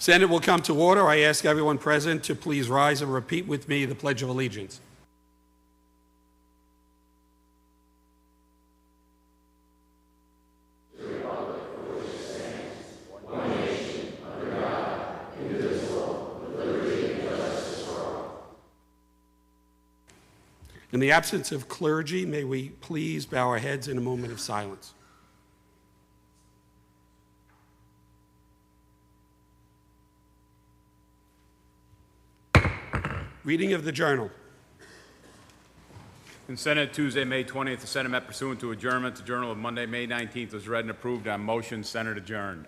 Senate will come to order. I ask everyone present to please rise and repeat with me the Pledge of Allegiance. In the absence of clergy, may we please bow our heads in a moment of silence. Reading of the Journal. In Senate, Tuesday, May 20th, the Senate met pursuant to adjournment. The Journal of Monday, May 19th was read and approved on motion. Senate adjourned.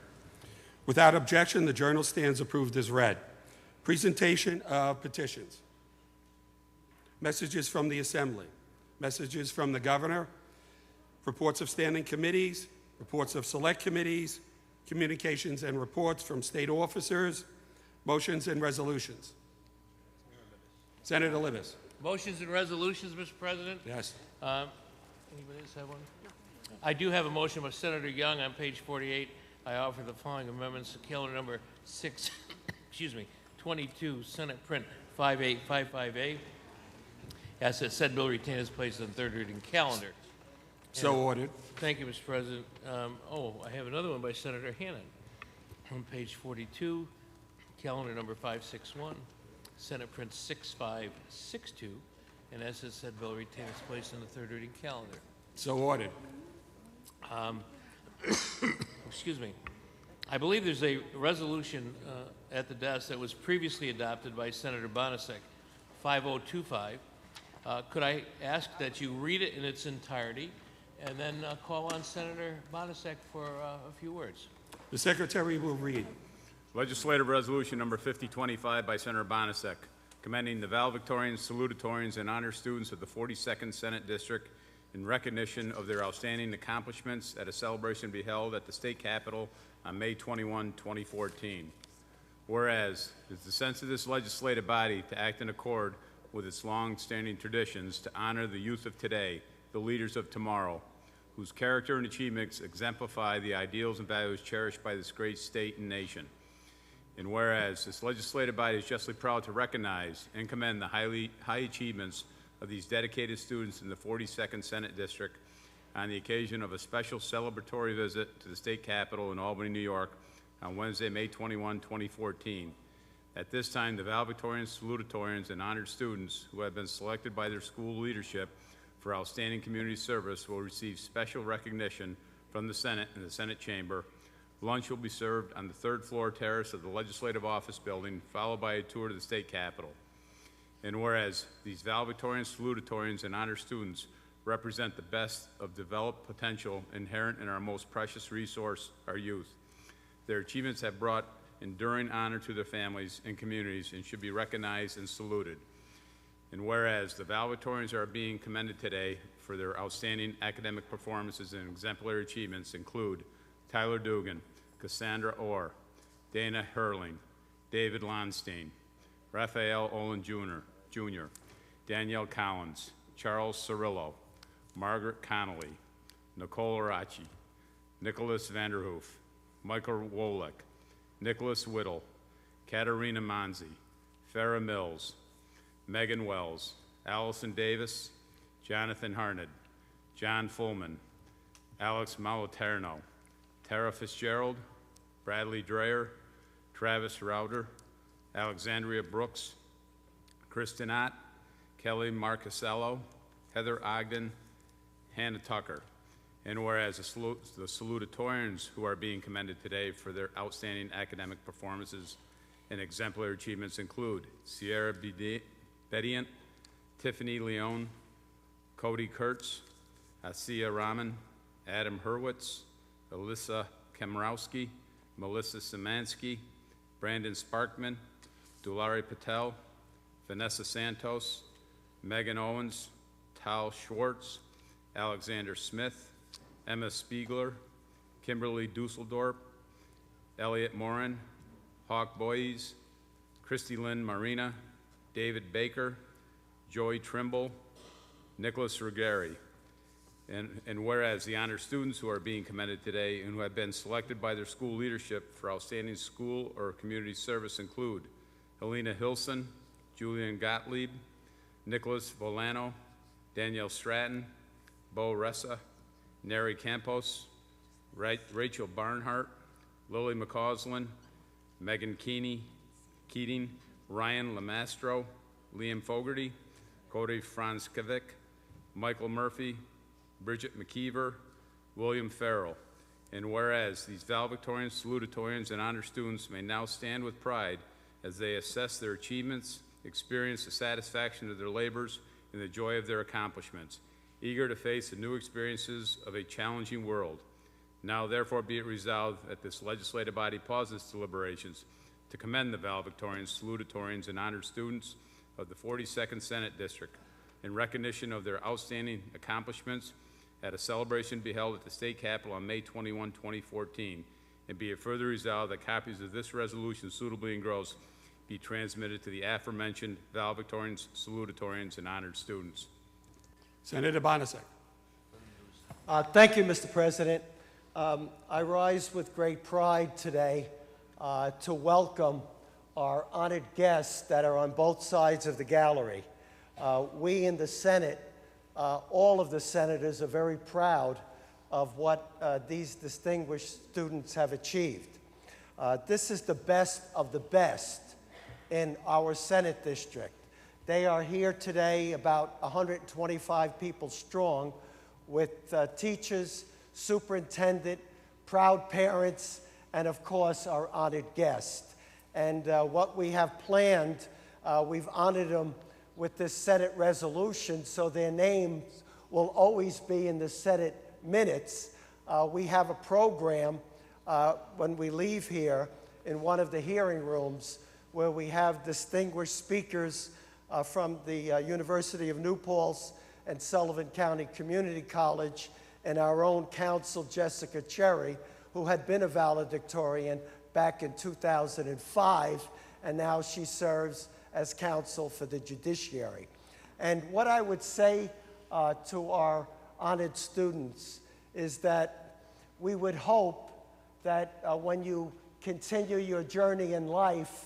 Without objection, the Journal stands approved as read. Presentation of petitions. Messages from the Assembly. Messages from the Governor. Reports of standing committees. Reports of select committees. Communications and reports from state officers. Motions and resolutions. Senator Libous. Motions and resolutions, Mr. President. Yes. Anybody else have one? I do have a motion by Senator Young on page 48. I offer the following amendments to calendar number 6, 22, Senate Print 5855A. As that said bill retain its place on third reading calendar. So ordered. Thank you, Mr. President. I have another one by Senator Hannan on page 42, calendar number 561. Senate Print 6562, and as it said, bill retain its place in the third reading calendar. So ordered. Excuse me. I believe there's a resolution at the desk that was previously adopted by Senator Bonasek, 5025. Could I ask that you read it in its entirety and then call on Senator Bonasek for a few words? The Secretary will read. Legislative Resolution number 5025 by Senator Bonasek, commending the valedictorians, salutatorians, and honor students of the 42nd Senate District in recognition of their outstanding accomplishments at a celebration to be held at the State Capitol on May 21, 2014. Whereas, it is the sense of this legislative body to act in accord with its long-standing traditions to honor the youth of today, the leaders of tomorrow, whose character and achievements exemplify the ideals and values cherished by this great state and nation. And whereas this legislative body is justly proud to recognize and commend the high achievements of these dedicated students in the 42nd Senate District on the occasion of a special celebratory visit to the State Capitol in Albany, New York on Wednesday, May 21, 2014. At this time, the valedictorians, salutatorians, and honored students who have been selected by their school leadership for outstanding community service will receive special recognition from the Senate and the Senate chamber. Lunch will be served on the third floor terrace of the Legislative Office Building, followed by a tour to the State Capitol. And whereas these valedictorians, salutatorians, and honor students represent the best of developed potential inherent in our most precious resource, our youth. Their achievements have brought enduring honor to their families and communities and should be recognized and saluted. And whereas the valedictorians are being commended today for their outstanding academic performances and exemplary achievements include Tyler Dugan, Cassandra Orr, Dana Hurling, David Lonstein, Raphael Olin Jr., Danielle Collins, Charles Cirillo, Margaret Connolly, Nicole Arachi, Nicholas Vanderhoof, Michael Wolek, Nicholas Whittle, Katarina Monzi, Farrah Mills, Megan Wells, Allison Davis, Jonathan Harned, John Fullman, Alex Malaterno, Tara Fitzgerald, Bradley Dreyer, Travis Rauder, Alexandria Brooks, Kristen Ott, Kelly Marcasello, Heather Ogden, Hannah Tucker. And whereas the salutatorians who are being commended today for their outstanding academic performances and exemplary achievements include Sierra Bediant, Tiffany Leone, Cody Kurtz, Asiya Rahman, Adam Hurwitz, Alyssa Kemrowski, Melissa Szymanski, Brandon Sparkman, Dulari Patel, Vanessa Santos, Megan Owens, Tal Schwartz, Alexander Smith, Emma Spiegler, Kimberly Dusseldorp, Elliot Morin, Hawk Boyes, Christy Lynn Marina, David Baker, Joy Trimble, Nicholas Ruggieri, And whereas the honor students who are being commended today and who have been selected by their school leadership for outstanding school or community service include Helena Hilson, Julian Gottlieb, Nicholas Volano, Danielle Stratton, Bo Ressa, Neri Campos, Rachel Barnhart, Lily McCausland, Megan Keating, Ryan Lamastro, Liam Fogarty, Cody Franskovic, Michael Murphy, Bridget McKeever, William Farrell. And whereas these valedictorians, salutatorians, and honor students may now stand with pride as they assess their achievements, experience the satisfaction of their labors, and the joy of their accomplishments, eager to face the new experiences of a challenging world. Now, therefore, be it resolved that this legislative body pause its deliberations to commend the valedictorians, salutatorians, and honored students of the 42nd Senate District in recognition of their outstanding accomplishments at a celebration to be held at the State Capitol on May 21, 2014, and be it further resolved that copies of this resolution suitably engrossed be transmitted to the aforementioned valedictorians, salutatorians, and honored students. Senator Bonasek. Thank you, Mr. President. I rise with great pride today to welcome our honored guests that are on both sides of the gallery. We in the Senate, all of the senators, are very proud of what these distinguished students have achieved. This is the best of the best in our Senate district. They are here today, about 125 people strong, with teachers, superintendent, proud parents, and of course our honored guest. And what we have planned, we've honored them with this Senate resolution, so their names will always be in the Senate minutes. We have a program when we leave here in one of the hearing rooms where we have distinguished speakers from the University of New Paltz and Sullivan County Community College, and our own counsel, Jessica Cherry, who had been a valedictorian back in 2005, and now she serves as counsel for the judiciary. And what I would say to our honored students is that we would hope that when you continue your journey in life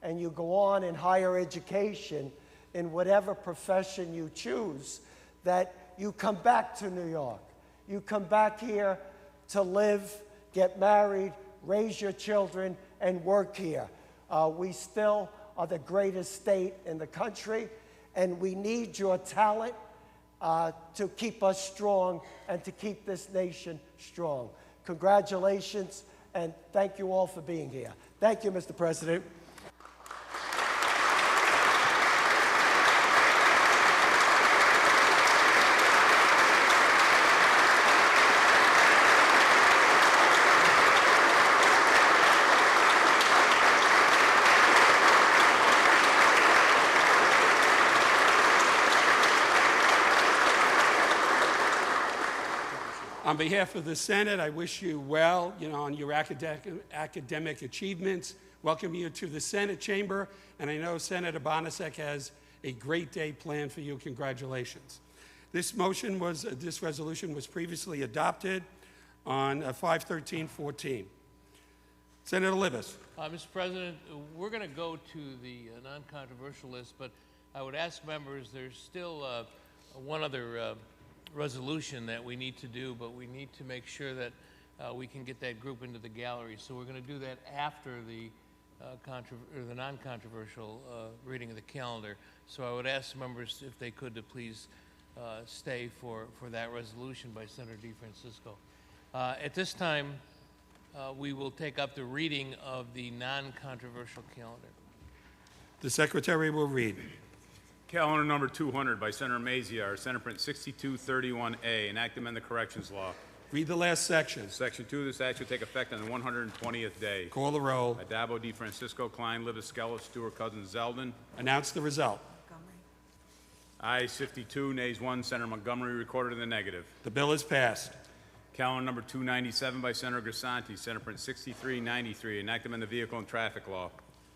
and you go on in higher education, in whatever profession you choose, that you come back to New York. You come back here to live, get married, raise your children, and work here. We still are the greatest state in the country, and we need your talent to keep us strong and to keep this nation strong. Congratulations, and thank you all for being here. Thank you, Mr. President. On behalf of the Senate, I wish you well, on your academic achievements. Welcome you to the Senate chamber, and I know Senator Bonasek has a great day planned for you. Congratulations. This resolution was previously adopted on 5/13/14. Senator Libous. Mr. President, we're going to go to the non-controversial list, but I would ask members, there's still one other resolution that we need to do, but we need to make sure that we can get that group into the gallery. So we're going to do that after the non-controversial reading of the calendar. So I would ask members if they could to please stay for that resolution by Senator DeFrancisco. At this time, we will take up the reading of the non-controversial calendar. The Secretary will read. Calendar number 200 by Senator Maziar, Senate Print 6231A, an act to amend the corrections law. Read the last section. Section 2 of this act will take effect on the 120th day. Call the roll. Adabo, DeFrancisco, Klein, Libous, Skelos, Stewart, Cousins, Zeldin. Announce the result. Ayes 52, nays 1. Senator Montgomery recorded in the negative. The bill is passed. Calendar number 297 by Senator Grisanti, Senate Print 6393, an act to amend the vehicle and traffic law.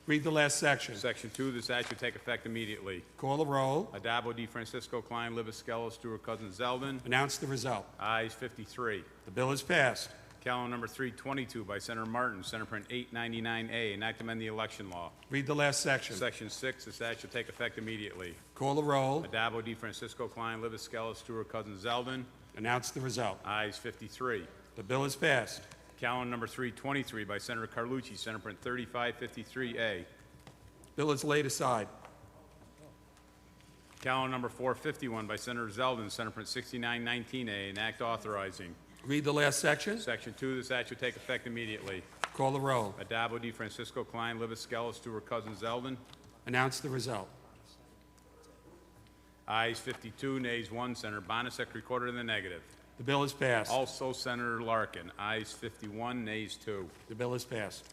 Read the last section. Section 2, this act shall take effect immediately. Call the roll. Adabo, De Francisco, Klein, Libous, Skelos, Stewart, Cousins, Zeldin. Announce the result. Ayes 53. The bill is passed. Calendar number 322 by Senator Martin, Senate Print 899A, enact amend the election law. Read the last section. Section 6, this act shall take effect immediately. Call the roll. Adabo, De Francisco, Klein, Libous, Skelos, Stewart, Cousins, Zeldin. Announce the result. Ayes 53. The bill is passed. Calendar number 323 by Senator Carlucci, Senate Print 3553A. Bill is laid aside. Calendar number 451 by Senator Zeldin, Senate Print 6919A, an act authorizing. Read the last section. Section 2, this act shall take effect immediately. Call the roll. Adabo, De Francisco, Klein, Libous, Skelos, Stewart, Cousins, Zeldin. Announce the result. Ayes 52, nays 1. Senator Bonasek recorded in the negative. The bill is passed. Also Senator Larkin. Ayes 51, nays 2. The bill is passed.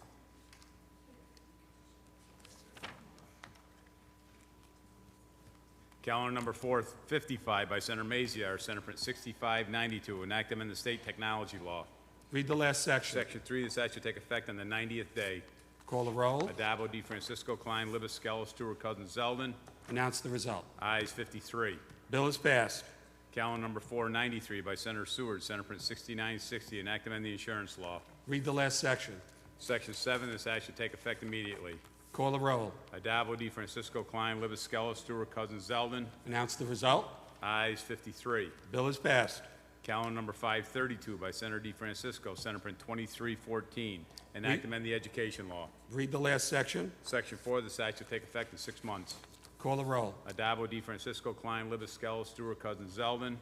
Calendar number 455 by Senator Maziar, Senate Print 6592, enact amend the state technology law. Read the last section. Section 3, this act shall take effect on the 90th day. Call the roll. Adabo, De Francisco, Klein, Libous, Skelos, Stewart, Cousins, Zeldin. Announce the result. Ayes 53. Bill is passed. Calendar number 493 by Senator Seward, Senate Print 6960, enact amend the insurance law. Read the last section. Section 7, this act shall take effect immediately. Call the roll. Adabo, De Francisco, Klein, Libous, Skelos, Stewart, Cousins, Zeldin. Announce the result. Ayes 53. Bill is passed. Calendar number 532 by Senator De Francisco, Senate Print 2314, enact amend the education law. Read the last section. Section 4, this act shall take effect in 6 months. Call the roll. Adabo, De Francisco, Klein, Libous, Skelos, Stewart, Cousins, Zeldin.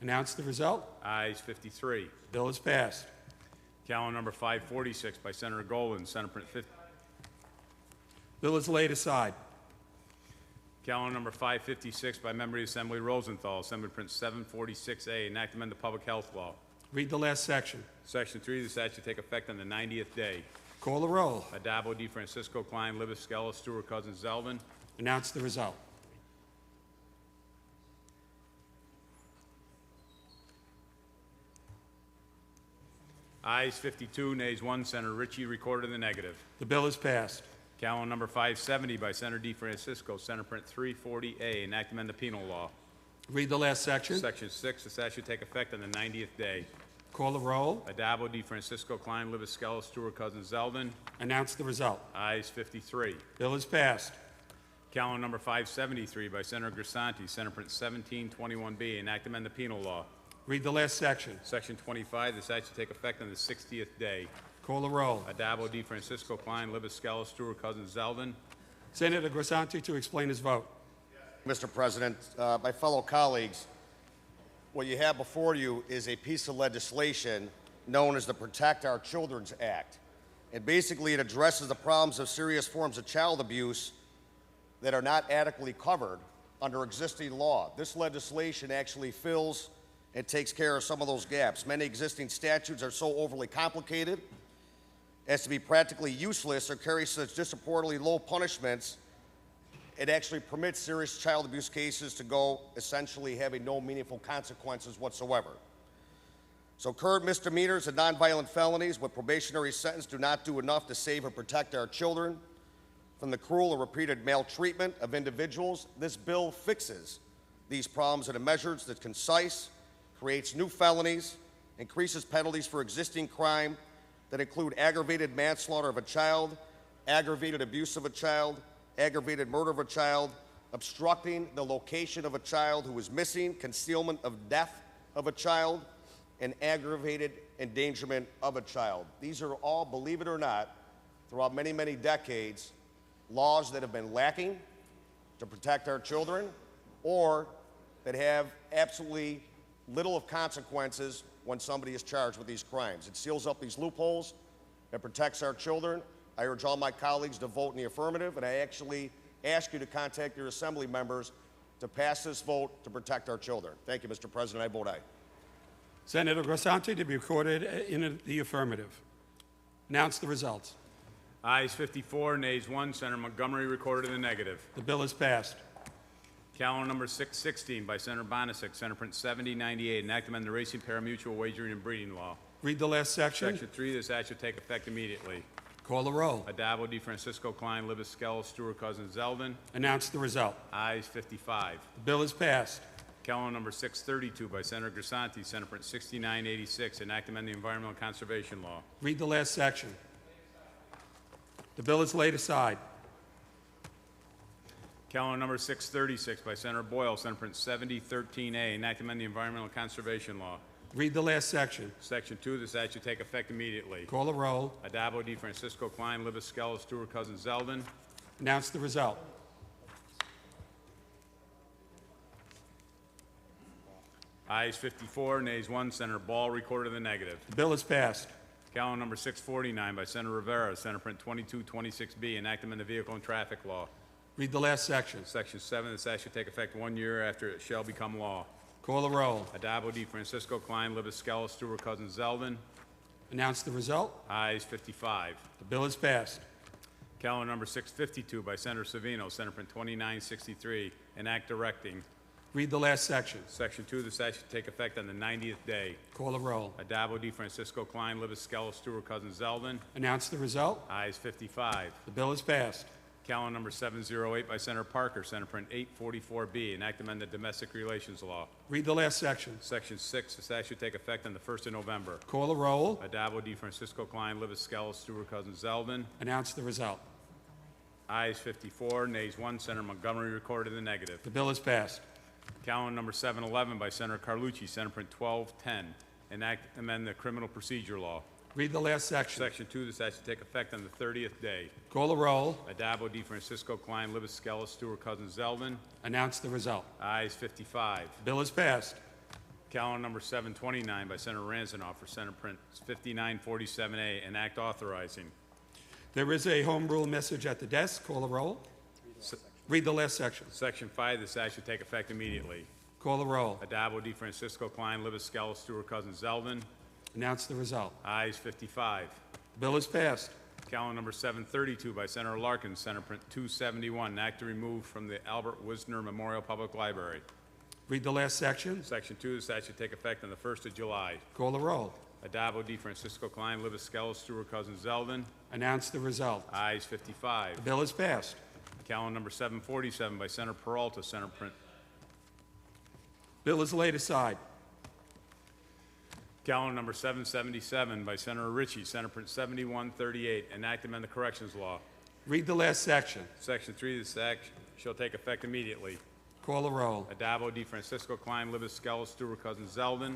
Announce the result. Ayes 53. Bill is passed. Calendar number 546 by Senator Golan, Senate Print 50. Bill is laid aside. Calendar number 556 by Member of the Assembly Rosenthal, Assembly Print 746A, enact amend the public health law. Read the last section. Section 3, this act shall take effect on the 90th day. Call the roll. Adabo, De Francisco, Klein, Libous, Skelos, Stewart, Cousins, Zeldin. Announce the result. Ayes 52, nays 1. Senator Ritchie recorded in the negative. The bill is passed. Calendar number 570 by Senator De Francisco, Senate Print 340A, enact amend the penal law. Read the last section. Section 6, this act should take effect on the 90th day. Call the roll. Adabo, De Francisco, Klein, Libous, Skelos, Stewart, Cousins, Zeldin. Announce the result. Ayes 53. Bill is passed. Calendar number 573 by Senator Grisanti, Senate Print 1721B, enact amend the penal law. Read the last section. Section 25, this act should take effect on the 60th day. Call the roll. Adabo, De Francisco, Klein, Libous, Skelos, Stewart, Cousins, Zeldin. Senator Grisanti to explain his vote. Mr. President, my fellow colleagues, what you have before you is a piece of legislation known as the Protect Our Children's Act. And basically it addresses the problems of serious forms of child abuse that are not adequately covered under existing law. This legislation actually fills and takes care of some of those gaps. Many existing statutes are so overly complicated as to be practically useless or carry such disproportionately low punishments. It actually permits serious child abuse cases to go essentially having no meaningful consequences whatsoever. So current misdemeanors and nonviolent felonies with probationary sentence do not do enough to save or protect our children from the cruel or repeated maltreatment of individuals. This bill fixes these problems in a measure that's concise, creates new felonies, increases penalties for existing crime that include aggravated manslaughter of a child, aggravated abuse of a child, aggravated murder of a child, obstructing the location of a child who is missing, concealment of death of a child, and aggravated endangerment of a child. These are all, believe it or not, throughout many, many decades, laws that have been lacking to protect our children or that have absolutely little of consequences when somebody is charged with these crimes. It seals up these loopholes. It protects our children. I urge all my colleagues to vote in the affirmative, and I actually ask you to contact your assembly members to pass this vote to protect our children. Thank you, Mr. President. I vote aye. Senator Grisanti to be recorded in the affirmative. Announce the results. Ayes 54, nays 1. Senator Montgomery recorded in the negative. The bill is passed. Calendar number 616 by Senator Bonasek, Senate Print 7098, enact amend the racing parimutuel wagering and breeding law. Read the last section. Section 3, this act should take effect immediately. Call the roll. Adabo, De Francisco, Klein, Libous, Skelos, Stewart, Cousins, Zeldin. Announce the result. Ayes 55. The bill is passed. Calendar number 632 by Senator Grisanti, Senate Print 6986, an act amending the Environmental Conservation Law. Read the last section. The bill is laid aside. Calendar number 636 by Senator Boyle, Senate Print 7013A, an act amending the Environmental Conservation Law. Read the last section. Section 2 of this act shall take effect immediately. Call the roll. Adabo, De Francisco, Klein, Libous, Skelos, Stewart, Cousins, Zeldin. Announce the result. Ayes 54, nays 1. Senator Ball recorded in the negative. The bill is passed. Calendar number 649 by Senator Rivera, Senate Print 2226B, an act amending the Vehicle and Traffic Law. Read the last section. Section 7 of this act shall take effect 1 year after it shall become law. Call the roll. Adabo, De Francisco, Klein, Libous, Skelos, Stewart, Cousins, Zeldin. Announce the result. Ayes 55. The bill is passed. Calendar number 652 by Senator Savino, Senate Print 2963, an act directing. Read the last section. Section 2 of this act shall take effect on the 90th day. Call the roll. Adabo, De Francisco, Klein, Libous, Skelos, Stewart, Cousins, Zeldin. Announce the result. Ayes 55. The bill is passed. Calendar number 708 by Senator Parker, Senate Print 844B, an act amending the Domestic Relations Law. Read the last section. Section 6, this act should take effect on the 1st of November. Call the roll. Adabo, De Francisco, Klein, Libous, Skelos, Stewart, Cousins, Zeldin. Announce the result. Ayes 54, nays 1. Senator Montgomery recorded in the negative. The bill is passed. Calendar number 711 by Senator Carlucci, Senate Print 1210, an act amend the Criminal Procedure Law. Read the last section. Section 2, this act should take effect on the 30th day. Call the roll. Adabo, De Francisco, Klein, Libous, Skelos, Stewart, Cousins, Zeldin. Announce the result. Ayes 55. The bill is passed. Calendar number 729 by Senator Ranzanoff for Senate Print 5947A, an act authorizing. There is a home rule message at the desk. Call the roll. Read the last section. Section 5, this act should take effect immediately. Call the roll. Adabo, De Francisco, Klein, Libous, Skelos, Stewart, Cousins, Zeldin. Announce the result. Ayes 55. The bill is passed. Calendar number 732 by Senator Larkin, Senate Print 271, an act to remove from the Albert Wisner Memorial Public Library. Read the last section. Section 2, this act should take effect on the 1st of July. Call the roll. Adabo, De Francisco, Klein, Libous, Skelos, Stewart, Cousins, Zeldin. Announce the result. Ayes 55. The bill is passed. Calendar number 747 by Senator Peralta, Senate Print. Bill is laid aside. Calendar number 777 by Senator Ritchie, Senate Print 7138, an act to amend the Corrections Law. Read the last section. Section 3 of this act shall take effect immediately. Call the roll. Adabo, De Francisco, Klein, Libous, Skelos, Stewart, Cousins, Zeldin.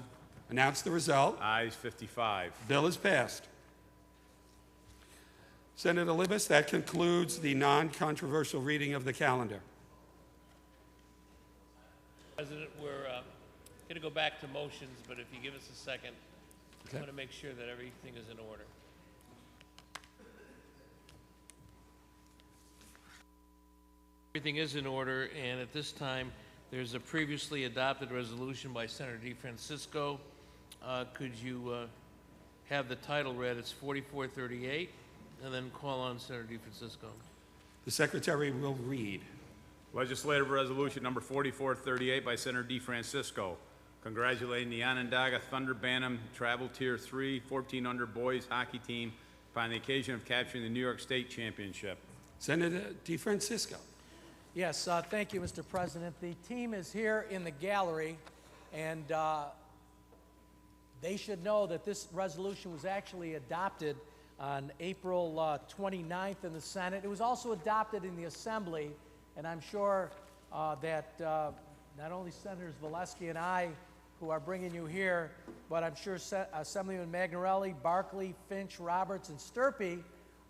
Announce the result. Ayes 55. Bill is passed. Senator Libous, that concludes the non-controversial reading of the calendar. President, we're going to go back to motions, but if you give us a second, I Okay. want to make sure that everything is in order. Everything is in order, and at this time, there's a previously adopted resolution by Senator DeFrancisco. Could you have the title read? It's 4438, and then call on Senator DeFrancisco. The Secretary will read. Legislative Resolution number 4438 by Senator DeFrancisco, congratulating the Onondaga Thunder Bantam Travel Tier 3 1400 boys hockey team upon the occasion of capturing the New York State Championship. Senator DeFrancisco. Yes, thank you, Mr. President. The team is here in the gallery, and they should know that this resolution was actually adopted on April 29th in the Senate. It was also adopted in the Assembly, and I'm sure that not only Senators Valesky and I, who are bringing you here, but I'm sure Assemblyman Magnarelli, Barkley, Finch, Roberts, and Sturpey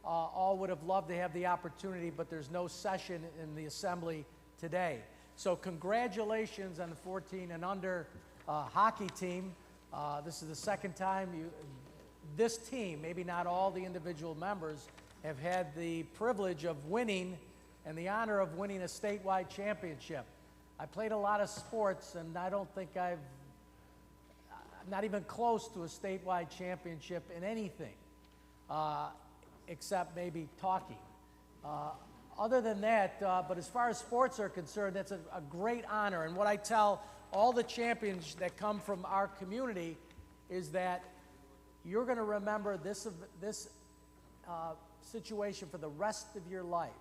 all would have loved to have the opportunity, but there's no session in the Assembly today. So congratulations on the 14 and under hockey team. This is the second time this team, maybe not all the individual members, have had the privilege of winning and the honor of winning a statewide championship. I played a lot of sports, and I don't think I'm not even close to a statewide championship in anything, except maybe talking. Other than that, but as far as sports are concerned, that's a great honor. And what I tell all the champions that come from our community is that you're going to remember this situation for the rest of your lives.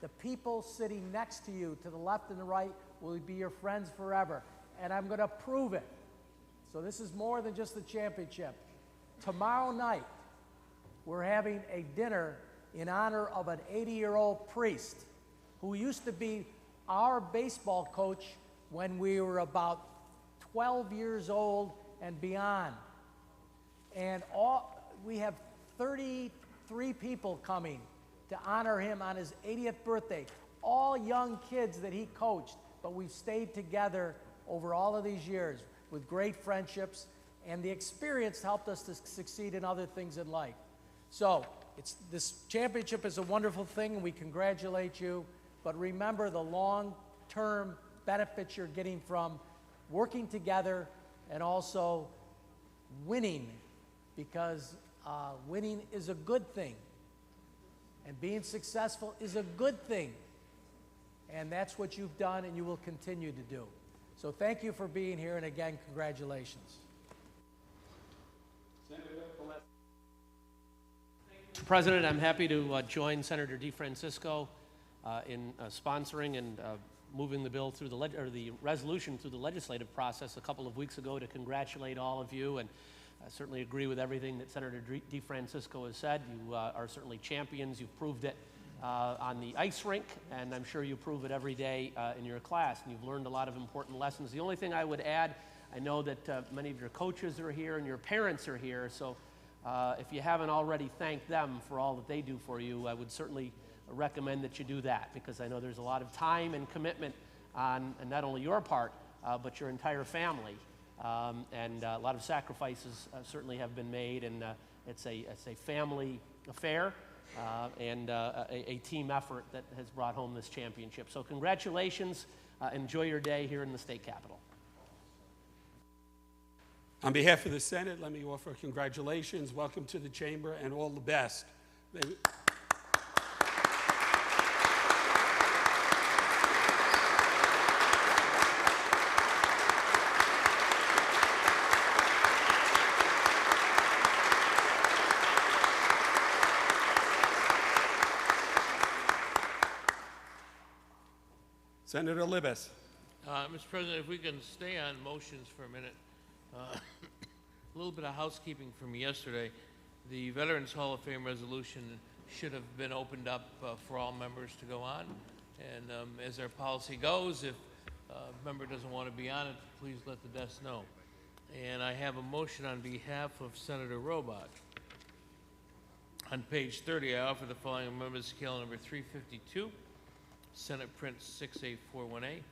The people sitting next to you, to the left and the right, will be your friends forever. And I'm going to prove it. So this is more than just the championship. Tomorrow night, we're having a dinner in honor of an 80-year-old priest who used to be our baseball coach when we were about 12 years old and beyond. And we have 33 people coming to honor him on his 80th birthday. All young kids that he coached, but we've stayed together over all of these years with great friendships, and the experience helped us to succeed in other things in life. So this championship is a wonderful thing, and we congratulate you, but remember the long-term benefits you're getting from working together and also winning, because winning is a good thing, and being successful is a good thing, and that's what you've done and you will continue to do. So thank you for being here, and again, congratulations. Mr. President, I'm happy to join Senator DeFrancisco in sponsoring and moving the bill through the resolution through the legislative process a couple of weeks ago to congratulate all of you, and I certainly agree with everything that Senator DeFrancisco has said. You are certainly champions. You've proved it on the ice rink, and I'm sure you prove it every day in your class, and you've learned a lot of important lessons. The only thing I would add, I know that many of your coaches are here and your parents are here, so if you haven't already thanked them for all that they do for you, I would certainly recommend that you do that, because I know there's a lot of time and commitment on not only your part, but your entire family, and a lot of sacrifices certainly have been made, and it's a family affair, and a team effort that has brought home this championship. So congratulations. Enjoy your day here in the state capitol. On behalf of the Senate, let me offer congratulations, welcome to the chamber, and all the best. Senator Libous. Mr. President, if we can stay on motions for a minute. A little bit of housekeeping from yesterday. The Veterans Hall of Fame resolution should have been opened up for all members to go on. And as our policy goes, if a member doesn't want to be on it, please let the desk know. And I have a motion on behalf of Senator Robach. On page 30, I offer the following amendments to scale number 352, Senate Print 68418,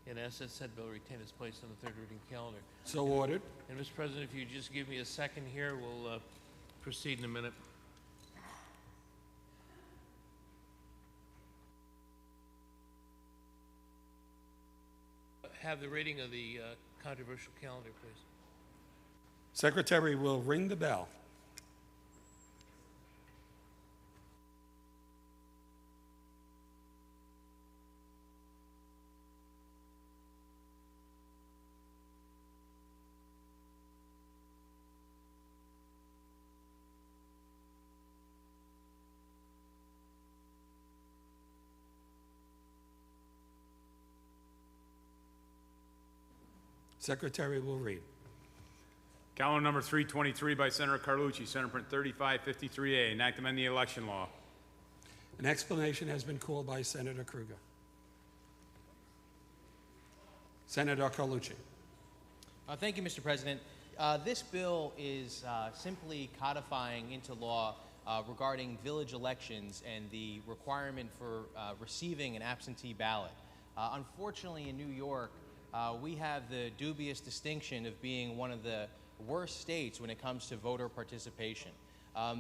and as I said, bill retain its place on the third reading calendar. So ordered. And Mr. President, if you just give me a second here, we'll proceed in a minute. Have the reading of the controversial calendar, please. Secretary will ring the bell. Secretary will read. Calendar number 323 by Senator Carlucci, Senate Print 3553A, enact amend the election law. An explanation has been called by Senator Kruger. Senator Carlucci. Thank you, Mr. President. This bill is simply codifying into law regarding village elections and the requirement for receiving an absentee ballot. Unfortunately, in New York, we have the dubious distinction of being one of the worst states when it comes to voter participation.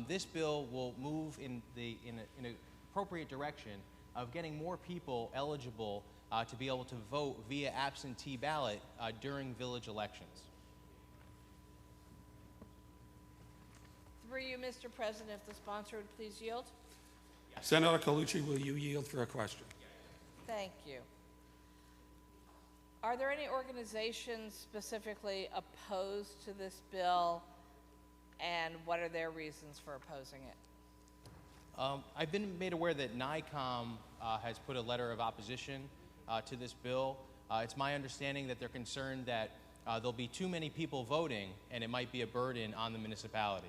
This bill will move in an appropriate direction of getting more people eligible to be able to vote via absentee ballot during village elections. Through you, Mr. President, if the sponsor would please yield. Senator Carlucci, will you yield for a question? Thank you. Are there any organizations specifically opposed to this bill, and what are their reasons for opposing it? I've been made aware that NICOM has put a letter of opposition to this bill. It's my understanding that they're concerned that there'll be too many people voting and it might be a burden on the municipality.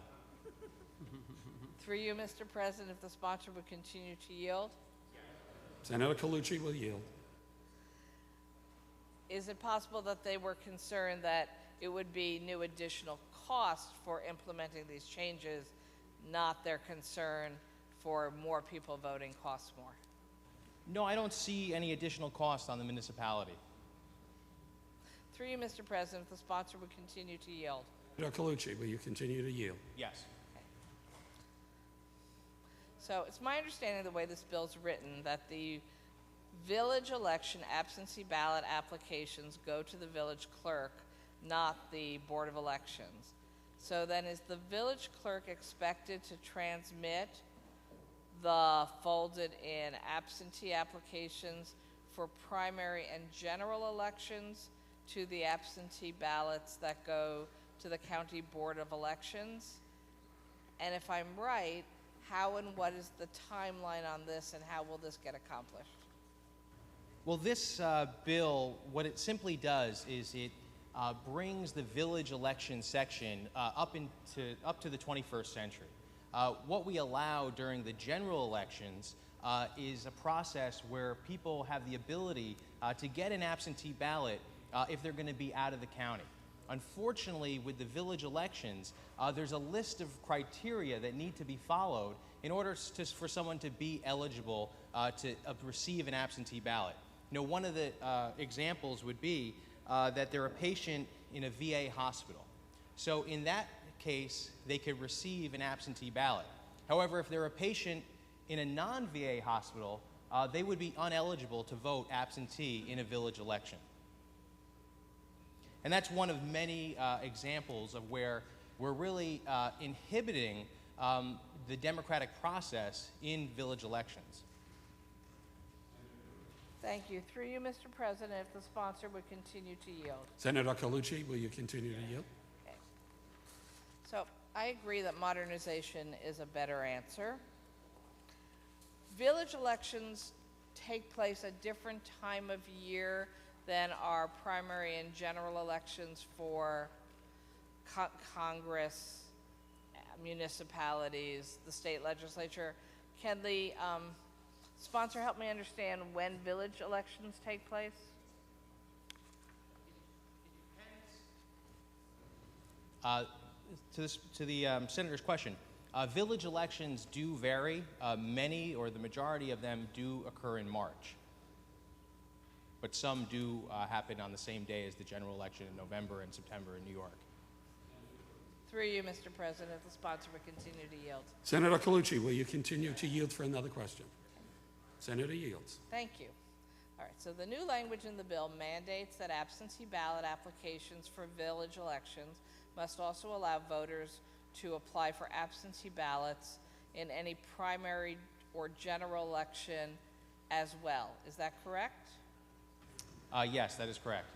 Through you, Mr. President, if the sponsor would continue to yield. Senator Colucci will yield. Is it possible that they were concerned that it would be new additional cost for implementing these changes, not their concern for more people voting costs more? No, I don't see any additional cost on the municipality. Through you, Mr. President, if the sponsor would continue to yield. Senator Colucci, will you continue to yield? Yes. So it's my understanding the way this bill's written that the village election absentee ballot applications go to the village clerk, not the Board of Elections. So then is the village clerk expected to transmit the folded in absentee applications for primary and general elections to the absentee ballots that go to the County Board of Elections? And if I'm right, how and what is the timeline on this, and how will this get accomplished? Well, this bill, what it simply does is it brings the village election section up to the 21st century. What we allow during the general elections is a process where people have the ability to get an absentee ballot if they're going to be out of the county. Unfortunately, with the village elections, there's a list of criteria that need to be followed in order for someone to be eligible to receive an absentee ballot. You know, one of the examples would be that they're a patient in a VA hospital. So in that case, they could receive an absentee ballot. However, if they're a patient in a non-VA hospital, they would be ineligible to vote absentee in a village election. And that's one of many examples of where we're really inhibiting the democratic process in village elections. Thank you. Through you, Mr. President, if the sponsor would continue to yield. Senator Colucci, will you continue to yield? Okay. So I agree that modernization is a better answer. Village elections take place at different time of year than our primary and general elections for Congress, municipalities, the state legislature. Can the sponsor help me understand when village elections take place? To the senator's question, village elections do vary. Many or the majority of them do occur in March, but some do happen on the same day as the general election in November and September in New York. Through you, Mr. President, if the sponsor would continue to yield. Senator Colucci, will you continue to yield for another question? Senator yields. Thank you. All right, so the new language in the bill mandates that absentee ballot applications for village elections must also allow voters to apply for absentee ballots in any primary or general election as well. Is that correct? Yes, that is correct.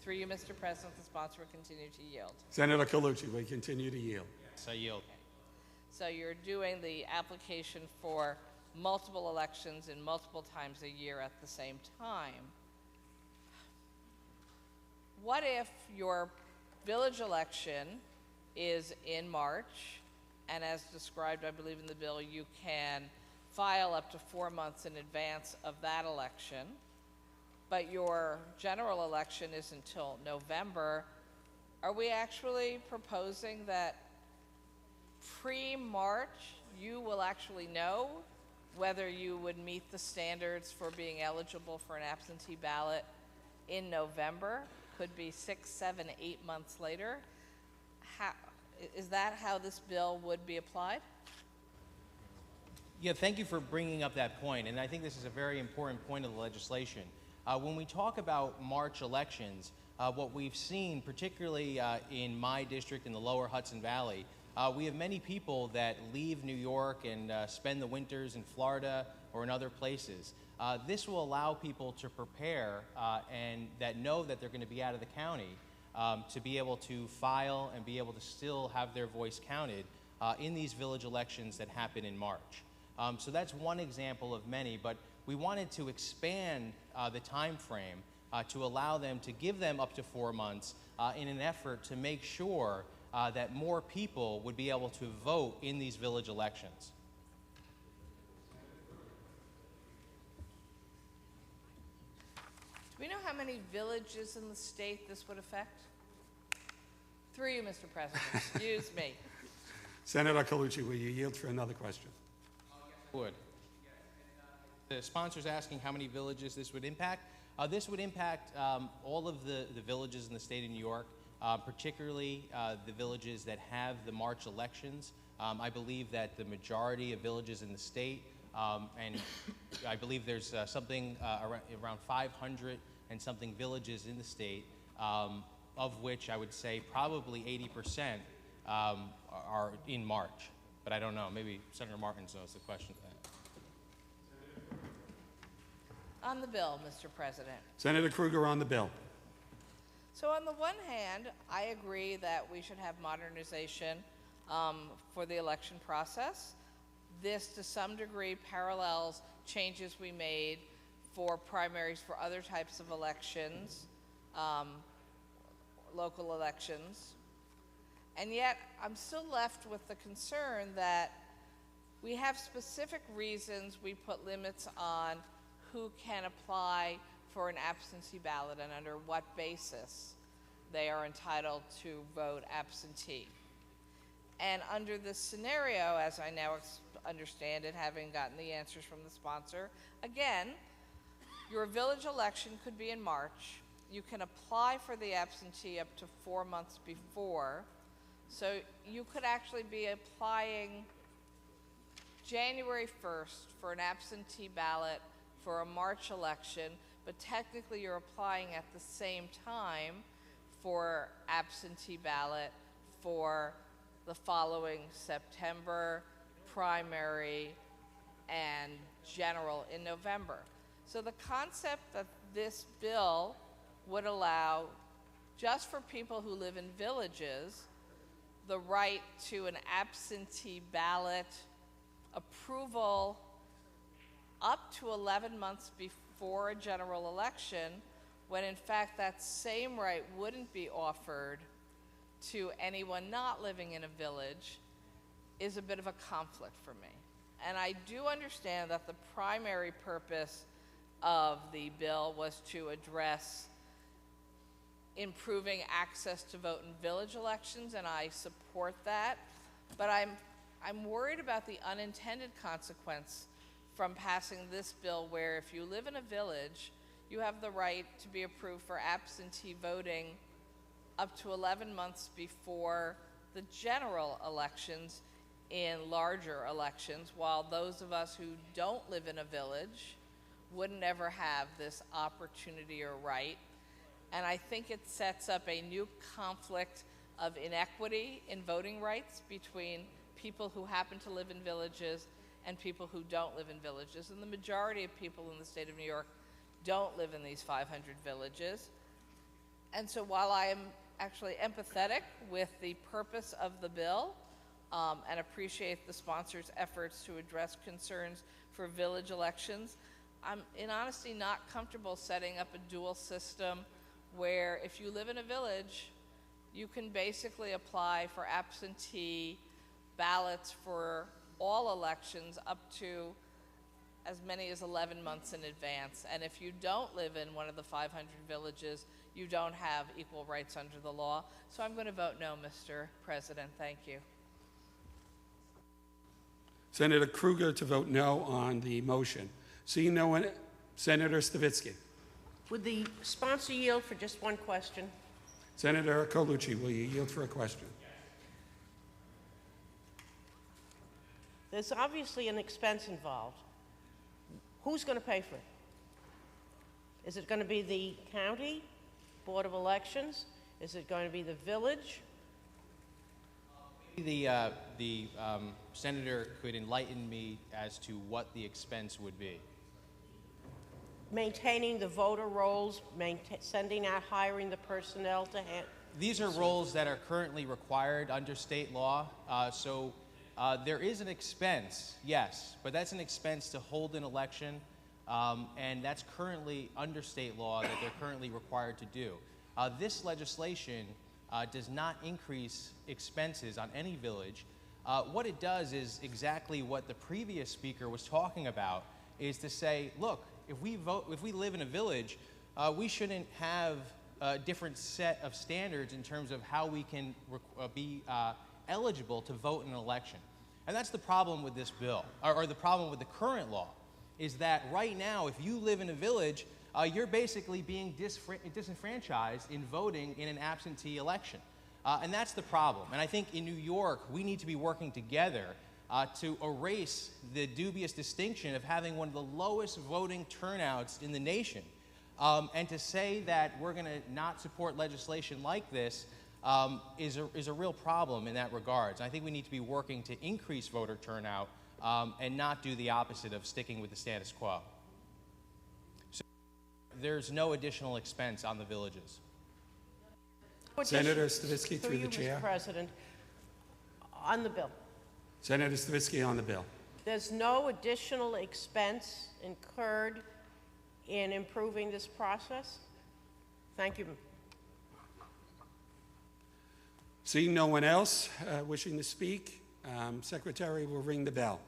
Through you, Mr. President, the sponsor will continue to yield. Senator Colucci, will you continue to yield? Yes, I yield. So you're doing the application for multiple elections in multiple times a year at the same time. What if your village election is in March, and as described, I believe in the bill, you can file up to 4 months in advance of that election, but your general election is until November? Are we actually proposing that pre-March you will actually know whether you would meet the standards for being eligible for an absentee ballot in November? Could be 6, 7, 8 months later. Is that how this bill would be applied? Yeah, thank you for bringing up that point, and I think this is a very important point of the legislation. When we talk about March elections, what we've seen, particularly in my district in the lower Hudson Valley, we have many people that leave New York and spend the winters in Florida or in other places. This will allow people to prepare and that know that they're going to be out of the county to be able to file and be able to still have their voice counted in these village elections that happen in March. So that's one example of many, but we wanted to expand the time frame to allow them to give them up to 4 months in an effort to make sure that more people would be able to vote in these village elections. Do we know how many villages in the state this would affect? Through you, Mr. President. Excuse me. Senator Colucci, will you yield for another question? Would. The sponsor's asking how many villages this would impact. This would impact all of the villages in the state of New York, particularly the villages that have the March elections. I believe that the majority of villages in the state, and I believe there's something around 500 and something villages in the state, of which I would say probably 80% are in March. But I don't know. Maybe Senator Martins knows the question. On the bill, Mr. President. Senator Krueger on the bill. So on the one hand, I agree that we should have modernization for the election process. This, to some degree, parallels changes we made for primaries for other types of elections, local elections. And yet, I'm still left with the concern that we have specific reasons we put limits on who can apply for an absentee ballot and under what basis they are entitled to vote absentee. And under this scenario, as I now understand it, having gotten the answers from the sponsor, again, your village election could be in March. You can apply for the absentee up to 4 months before. So you could actually be applying January 1st for an absentee ballot for a March election, but technically you're applying at the same time for absentee ballot for the following September primary and general in November. So the concept that this bill would allow, just for people who live in villages, the right to an absentee ballot approval up to 11 months before a general election, when in fact that same right wouldn't be offered to anyone not living in a village, is a bit of a conflict for me. And I do understand that the primary purpose of the bill was to address improving access to vote in village elections, and I support that. But I'm worried about the unintended consequence from passing this bill, where if you live in a village, you have the right to be approved for absentee voting up to 11 months before the general elections in larger elections, while those of us who don't live in a village would never have this opportunity or right. And I think it sets up a new conflict of inequity in voting rights between people who happen to live in villages and people who don't live in villages. And the majority of people in the state of New York don't live in these 500 villages. And so while I am actually empathetic with the purpose of the bill and appreciate the sponsor's efforts to address concerns for village elections, I'm in honesty not comfortable setting up a dual system where if you live in a village, you can basically apply for absentee ballots for all elections up to as many as 11 months in advance. And if you don't live in one of the 500 villages, you don't have equal rights under the law. So I'm going to vote no, Mr. President. Thank you. Senator Krueger to vote no on the motion. Seeing no one, Senator Stavitsky. Would the sponsor yield for just one question? Senator Colucci, will you yield for a question? There's obviously an expense involved. Who's going to pay for it? Is it going to be the county Board of Elections? Is it going to be the village? The senator could enlighten me as to what the expense would be. Maintaining the voter rolls, sending out, hiring the personnel to hand. These are roles that are currently required under state law, so there is an expense, yes, but that's an expense to hold an election, and that's currently under state law that they're currently required to do. This legislation does not increase expenses on any village. What it does is exactly what the previous speaker was talking about, is to say, look, if we live in a village, we shouldn't have a different set of standards in terms of how we can be eligible to vote in an election. And that's the problem with this bill, or the problem with the current law, is that right now, if you live in a village, you're basically being disenfranchised in voting in an absentee election. And that's the problem. And I think in New York, we need to be working together to erase the dubious distinction of having one of the lowest voting turnouts in the nation. And to say that we're going to not support legislation like this is a real problem in that regards. I think we need to be working to increase voter turnout and not do the opposite of sticking with the status quo. So there's no additional expense on the villages. Senator Stavisky, through the chair. Mr. President, on the bill, Senator Stavisky on the bill. there's no additional expense incurred in improving this process? Thank you. Seeing no one else wishing to speak, Secretary will ring the bell.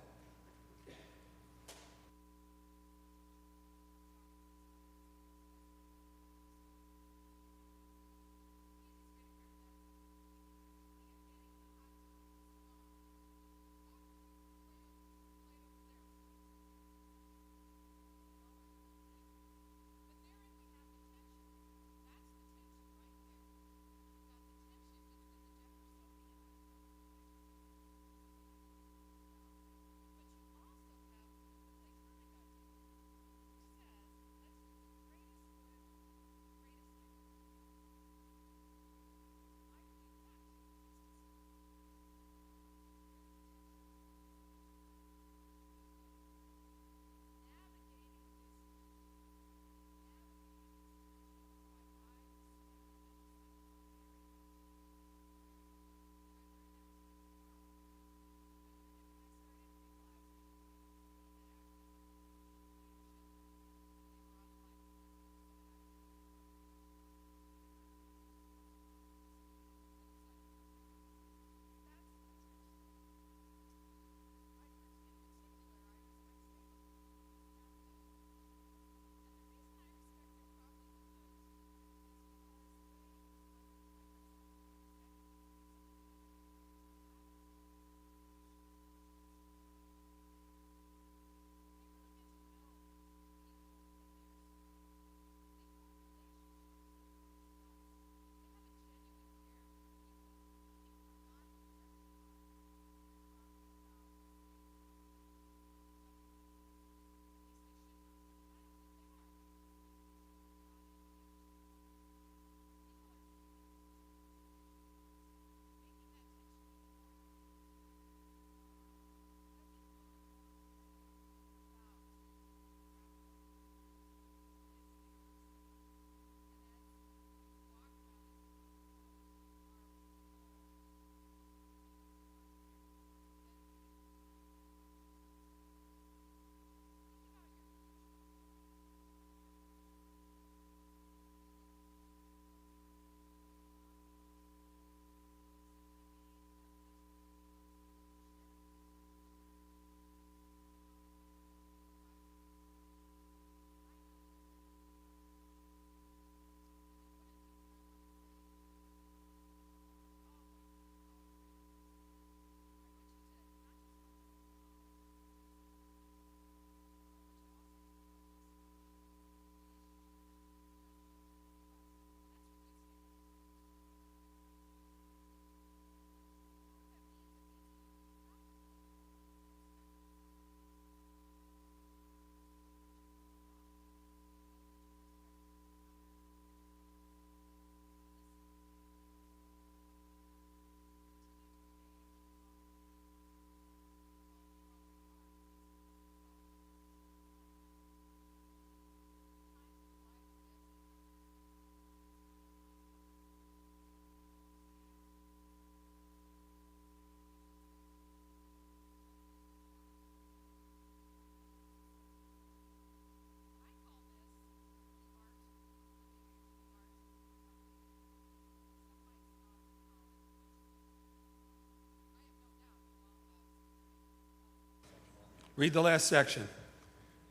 Read the last section.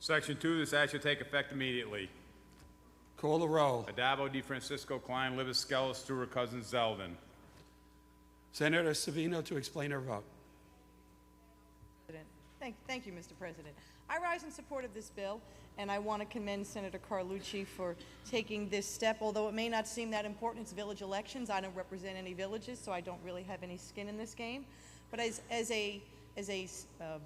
Section 2, this act shall take effect immediately. Call the roll. Adabo, DeFrancisco, Klein, Libous, Skelos, Stewart, Cousins, Zeldin. Senator Savino to explain her vote. Thank you, Mr. President. I rise in support of this bill, and I want to commend Senator Carlucci for taking this step. Although it may not seem that important, it's village elections. I don't represent any villages, so I don't really have any skin in this game. But as a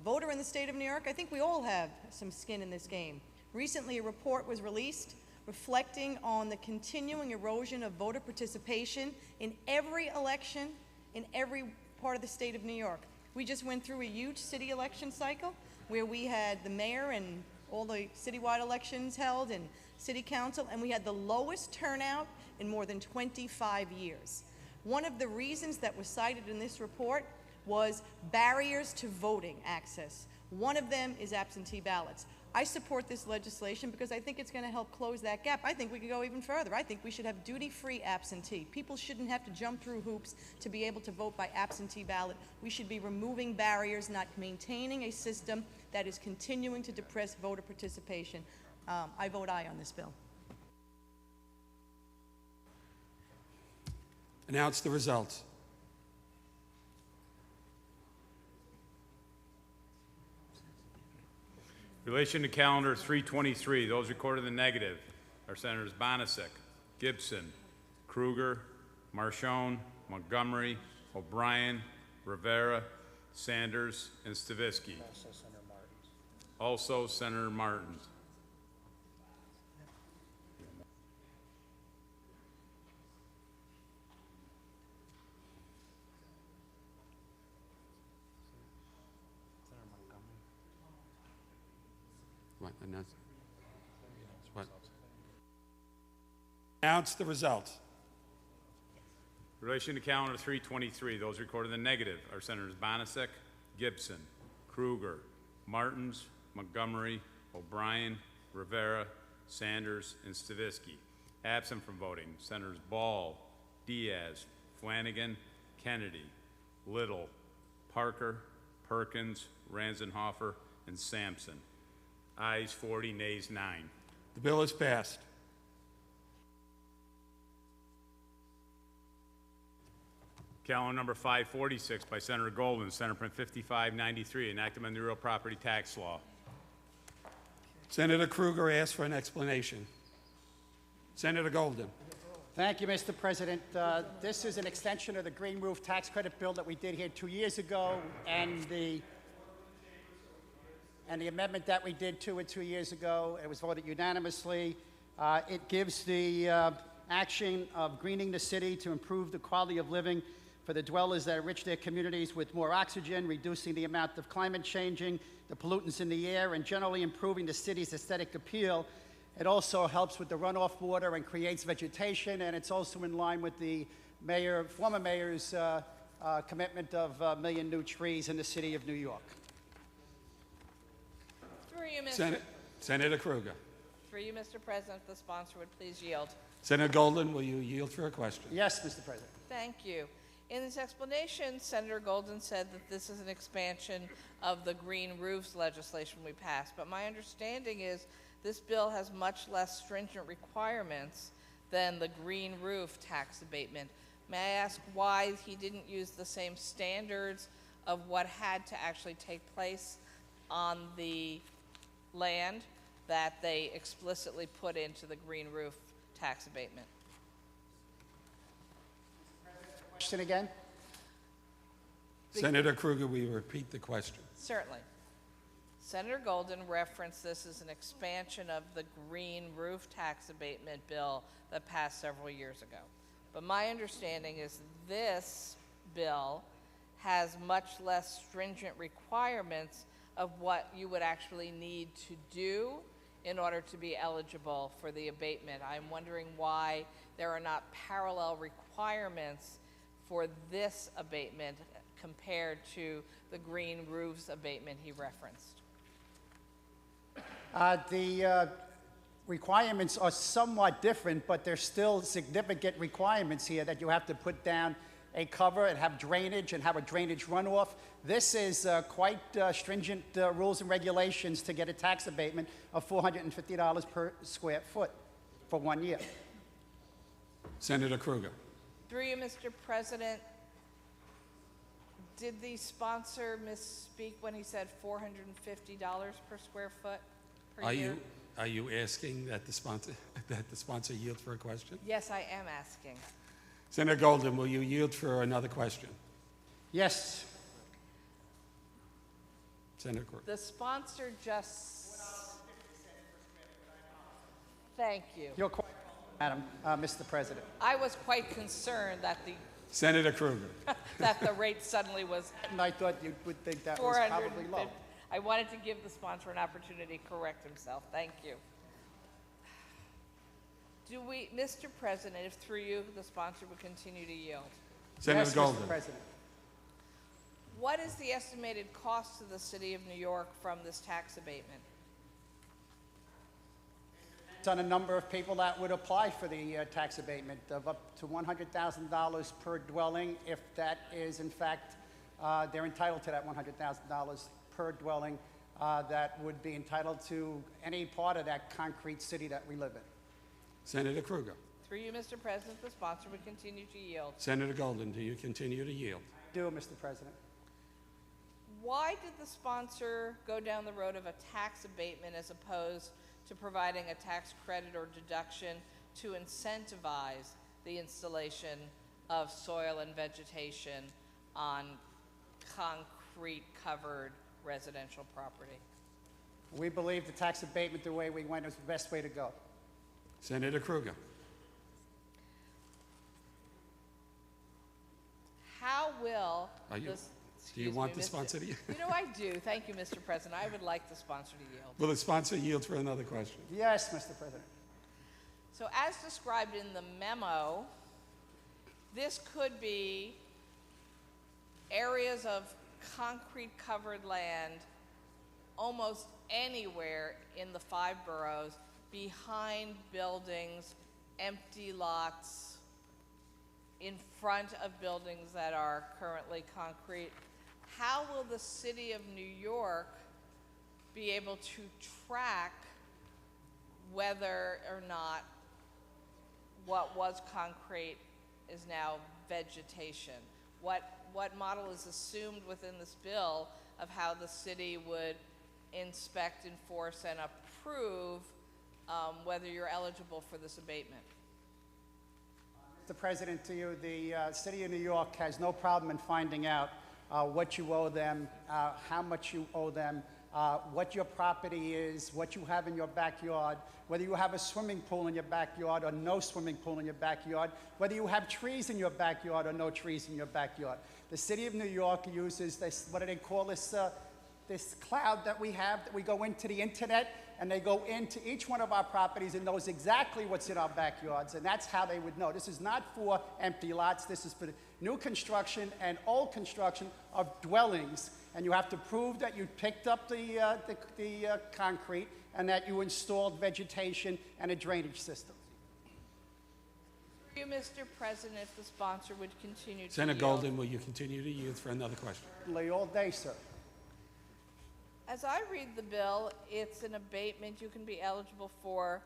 voter in the state of New York, I think we all have some skin in this game. Recently, a report was released reflecting on the continuing erosion of voter participation in every election in every part of the state of New York. We just went through a huge city election cycle where we had the mayor and all the citywide elections held and city council, and we had the lowest turnout in more than 25 years. One of the reasons that was cited in this report was barriers to voting access. One of them is absentee ballots. I support this legislation because I think it's going to help close that gap. I think we could go even further. I think we should have duty-free absentee. People shouldn't have to jump through hoops to be able to vote by absentee ballot. We should be removing barriers, not maintaining a system that is continuing to depress voter participation. I vote aye on this bill. Announce the results. In relation to calendar 323, those recorded in the negative are Senators Bonasek, Gibson, Kruger, Marchone, Montgomery, O'Brien, Rivera, Sanders, and Stavisky. Also Senator Martins. What? What? Announce the results. In relation to calendar 323, those recorded in the negative are Senators Bonasek, Gibson, Kruger, Martins, Montgomery, O'Brien, Rivera, Sanders, and Stavisky. Absent from voting, Senators Ball, Diaz, Flanagan, Kennedy, Little, Parker, Perkins, Ranzenhofer, and Sampson. Ayes 40, nays 9. The bill is passed. Calendar number 546 by Senator Golden, Senate Print 5593, enactment of the real property tax law. Senator Kruger asked for an explanation. Senator Golden. Thank you, Mr. President. This is an extension of the green roof tax credit bill that we did here 2 years ago, and the amendment that we did to it 2 years ago. It was voted unanimously. It gives the action of greening the city to improve the quality of living for the dwellers that enrich their communities with more oxygen, reducing the amount of climate changing, the pollutants in the air, and generally improving the city's aesthetic appeal. It also helps with the runoff water and creates vegetation, and it's also in line with the former mayor's commitment of 1 million new trees in the city of New York. Through you, Mr. Senator Kruger. Through you, Mr. President, if the sponsor would please yield. Senator Golden, will you yield for a question? Yes, Mr. President. Thank you. In his explanation, Senator Golden said that this is an expansion of the green roofs legislation we passed, but my understanding is this bill has much less stringent requirements than the green roof tax abatement. May I ask why he didn't use the same standards of what had to actually take place on the land that they explicitly put into the green roof tax abatement? Question again? Senator Kruger, will you repeat the question? Certainly. Senator Golden referenced this as an expansion of the green roof tax abatement bill that passed several years ago. But my understanding is this bill has much less stringent requirements of what you would actually need to do in order to be eligible for the abatement. I'm wondering why there are not parallel requirements for this abatement compared to the green roofs abatement he referenced. The requirements are somewhat different, but there's still significant requirements here that you have to put down a cover and have drainage and have a drainage runoff. This is quite stringent rules and regulations to get a tax abatement of $450 per square foot for 1 year. Senator Kruger. Through you, Mr. President, did the sponsor misspeak when he said $450 per square foot per year? Are you asking that the sponsor yield for a question? Yes, I am asking. Senator Golden, will you yield for another question? Yes. Senator Kruger. The sponsor just... Thank you. You're quite welcome, Madam, Mr. President. I was quite concerned that Senator Kruger. that the rate suddenly was And I thought you would think that was 450. probably low. I wanted to give the sponsor an opportunity to correct himself. Thank you. Mr. President, if through you, the sponsor would continue to yield. Senator Yes, Golden. Mr. President. What is the estimated cost to the city of New York from this tax abatement? It's on a number of people that would apply for the tax abatement of up to $100,000 per dwelling, if that is, in fact, they're entitled to that $100,000 per dwelling that would be entitled to any part of that concrete city that we live in. Senator Kruger. Through you, Mr. President, the sponsor would continue to yield. Senator Golden, do you continue to yield? Do, Mr. President. Why did the sponsor go down the road of a tax abatement as opposed to providing a tax credit or deduction to incentivize the installation of soil and vegetation on concrete-covered residential property? We believe the tax abatement, the way we went, is the best way to go. Senator Kruger. How will Are you- this... Do you excuse want me, the Mr. sponsor to yield? You know I do. Thank you, Mr. President. I would like the sponsor to yield. Will the sponsor yield for another question? Yes, Mr. President. So as described in the memo, this could be areas of concrete-covered land almost anywhere in the 5 boroughs, behind buildings, empty lots, in front of buildings that are currently concrete. How will the city of New York be able to track whether or not what was concrete is now vegetation? What model is assumed within this bill of how the city would inspect, enforce, and approve whether you're eligible for this abatement? Mr. President, to you, the City of New York has no problem in finding out what you owe them, how much you owe them, what your property is, what you have in your backyard, whether you have a swimming pool in your backyard or no swimming pool in your backyard, whether you have trees in your backyard or no trees in your backyard. The City of New York uses this, what do they call this, this cloud that we have, that we go into the internet, and they go into each one of our properties and knows exactly what's in our backyards, and that's how they would know. This is not for empty lots. This is for the new construction and old construction of dwellings, and you have to prove that you picked up the concrete and that you installed vegetation and a drainage system. Thank you, Mr. President, if the sponsor would continue to Senator yield. Golden, will you continue to yield for another question? All day, sir. As I read the bill, it's an abatement you can be eligible for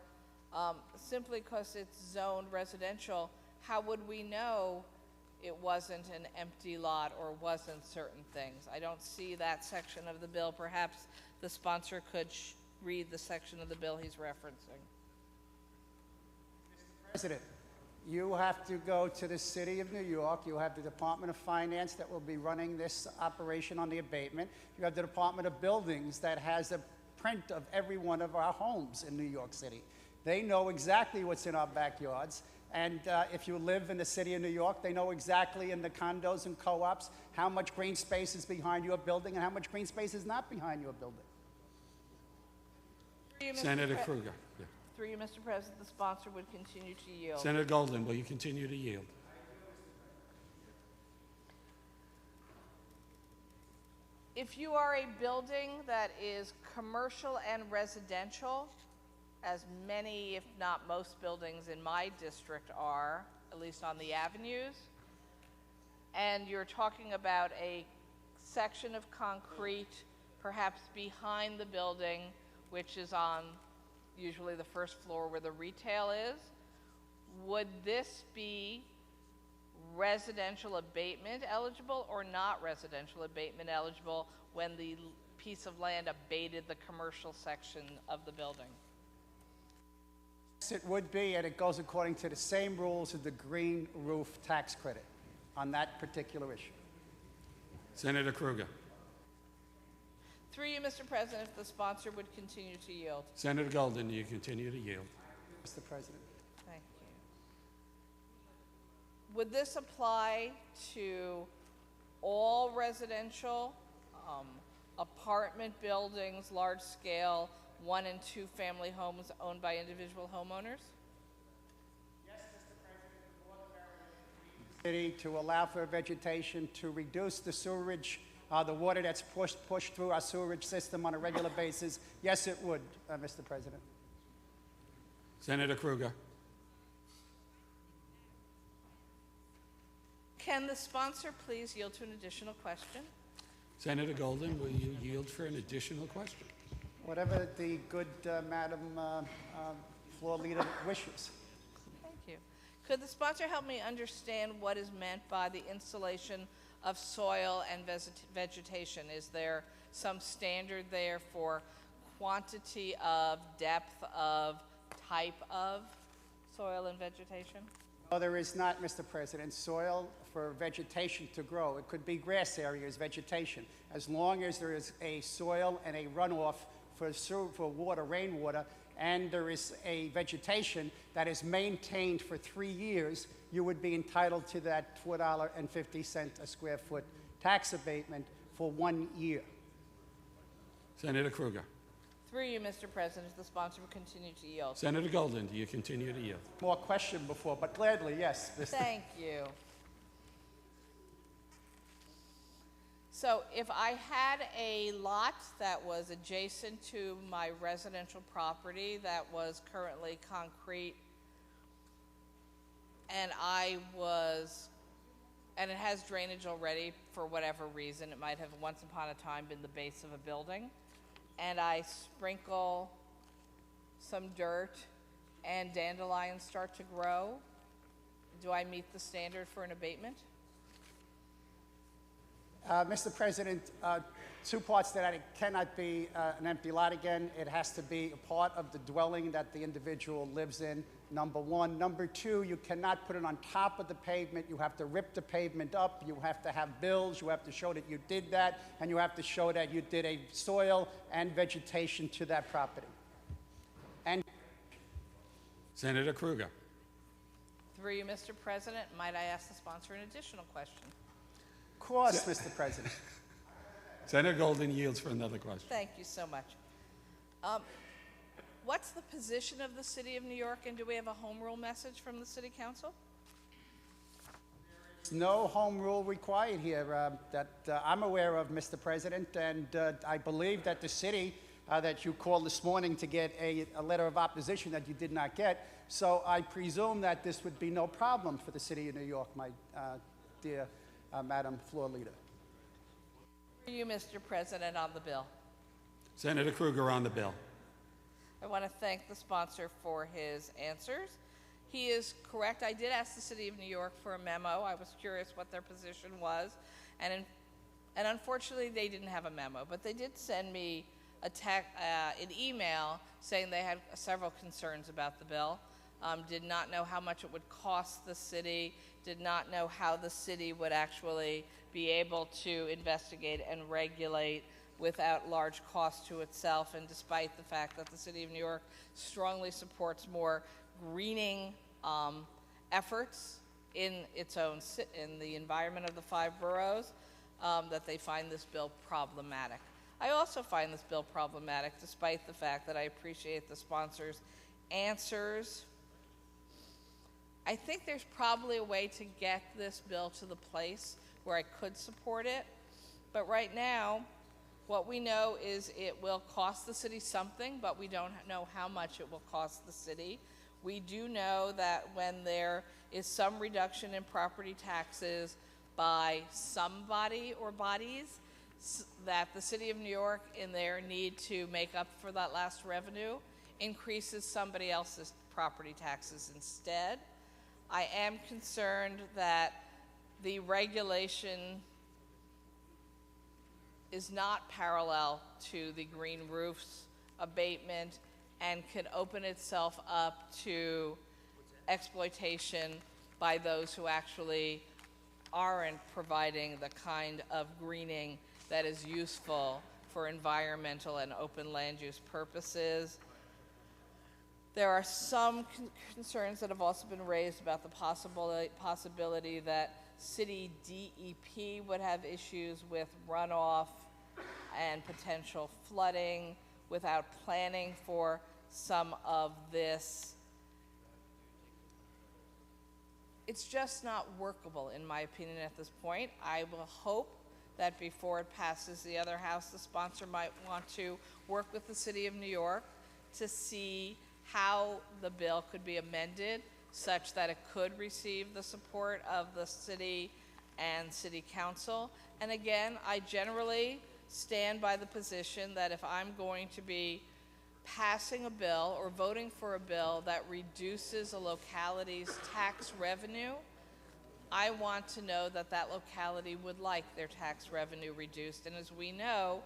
simply because it's zoned residential. How would we know it wasn't an empty lot or wasn't certain things? I don't see that section of the bill. Perhaps the sponsor could read the section of the bill he's referencing. President, you have to go to the City of New York. You have the Department of Finance that will be running this operation on the abatement. You have the Department of Buildings that has a print of every one of our homes in New York City. They know exactly what's in our backyards. And if you live in the City of New York, they know exactly in the condos and co-ops how much green space is behind your building and how much green space is not behind your building. Through you, Mr. Senator Pre- Kruger. Yeah. Through you, Mr. President, the sponsor would continue to yield. Senator Golden, will you continue to yield? If you are a building that is commercial and residential, as many, if not most buildings in my district are, at least on the avenues, and you're talking about a section of concrete, perhaps behind the building, which is on usually the first floor where the retail is. Would this be residential abatement eligible or not residential abatement eligible when the piece of land abated the commercial section of the building? Yes, it would be, and it goes according to the same rules of the green roof tax credit on that particular issue. Senator Kruger. Through you, Mr. President, if the sponsor would continue to yield. Senator Golden, do you continue to yield? Mr. President. Thank you. Would this apply to all residential, apartment buildings, large-scale, 1- and 2-family homes owned by individual homeowners? City to allow for vegetation, to reduce the sewerage, the water that's pushed through our sewerage system on a regular basis. Yes, it would, Mr. President. Senator Kruger. Can the sponsor please yield to an additional question? Senator Golden, will you yield for an additional question? Whatever the good Madam Floor Leader wishes. Thank you. Could the sponsor help me understand what is meant by the installation of soil and vegetation? Is there some standard there for quantity of, depth of, type of soil and vegetation? No, there is not, Mr. President. Soil for vegetation to grow. It could be grass areas, vegetation. As long as there is a soil and a runoff for water, rainwater, and there is a vegetation that is maintained for 3 years, you would be entitled to that $4.50 a square foot tax abatement for 1 year. Senator Kruger. Through you, Mr. President, if the sponsor will continue to yield. Senator Golden, do you continue to yield? More question before, but gladly, yes, Mr. Thank you. So if I had a lot that was adjacent to my residential property that was currently concrete, and it has drainage already for whatever reason, it might have once upon a time been the base of a building, and I sprinkle some dirt and dandelions start to grow, do I meet the standard for an abatement? Mr. President, 2 parts to that. It cannot be an empty lot again. It has to be a part of the dwelling that the individual lives in, number one. Number two, you cannot put it on top of the pavement. You have to rip the pavement up. You have to have bills. You have to show that you did that, and you have to show that you did a soil and vegetation to that property. And Senator Kruger. Through you, Mr. President, might I ask the sponsor an additional question? of course, Mr. President. Senator Golden yields for another question. Thank you so much. What's the position of the City of New York, and do we have a home rule message from the City Council? No home rule required here that I'm aware of, Mr. President, and I believe that the city that you called this morning to get a letter of opposition that you did not get, so I presume that this would be no problem for the City of New York, my dear Madam Floor Leader. For you, Mr. President, on the bill. Senator Kruger on the bill. I want to thank the sponsor for his answers. He is correct. I did ask the City of New York for a memo. I was curious what their position was, and unfortunately they didn't have a memo, but they did send me an email saying they had several concerns about the bill. Did not know how much it would cost the city, did not know how the city would actually be able to investigate and regulate without large cost to itself, and despite the fact that the City of New York strongly supports more greening efforts in the environment of the 5 boroughs, that they find this bill problematic. I also find this bill problematic despite the fact that I appreciate the sponsor's answers. I think there's probably a way to get this bill to the place where I could support it, but right now, what we know is it will cost the city something, but we don't know how much it will cost the city. We do know that when there is some reduction in property taxes by somebody or bodies that the City of New York, in their need to make up for that last revenue, increases somebody else's property taxes instead. I am concerned that the regulation is not parallel to the green roofs abatement and could open itself up to exploitation by those who actually aren't providing the kind of greening that is useful for environmental and open land use purposes. There are some concerns that have also been raised about the possibility that city DEP would have issues with runoff and potential flooding without planning for some of this. It's just not workable, in my opinion, at this point. I will hope that before it passes the other house, the sponsor might want to work with the City of New York to see how the bill could be amended such that it could receive the support of the city and city council. And again, I generally stand by the position that if I'm going to be passing a bill or voting for a bill that reduces a locality's tax revenue, I want to know that that locality would like their tax revenue reduced. And as we know,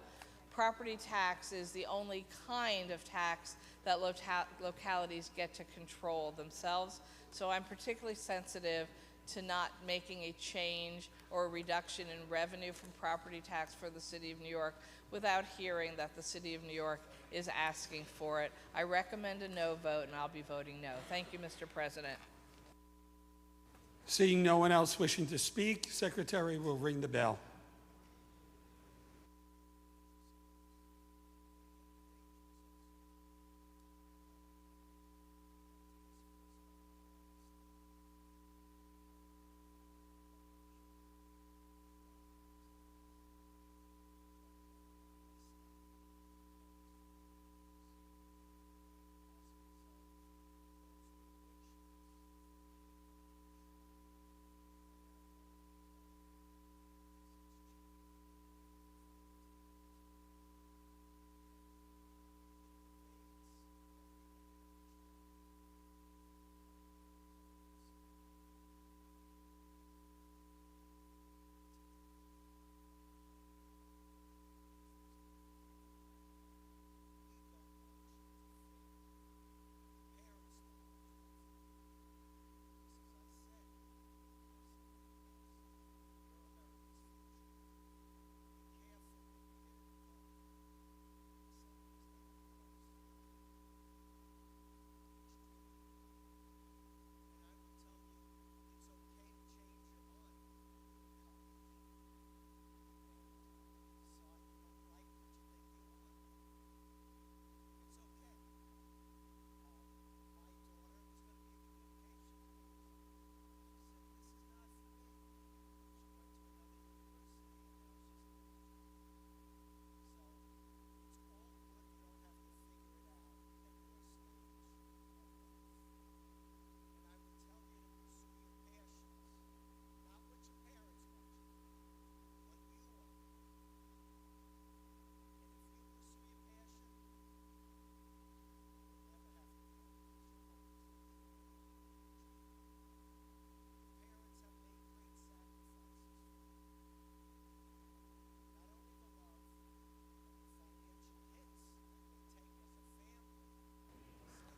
property tax is the only kind of tax that localities get to control themselves. So I'm particularly sensitive to not making a change or a reduction in revenue from property tax for the City of New York without hearing that the City of New York is asking for it. I recommend a no vote, and I'll be voting no. Thank you, Mr. President. Seeing no one else wishing to speak, Secretary will ring the bell.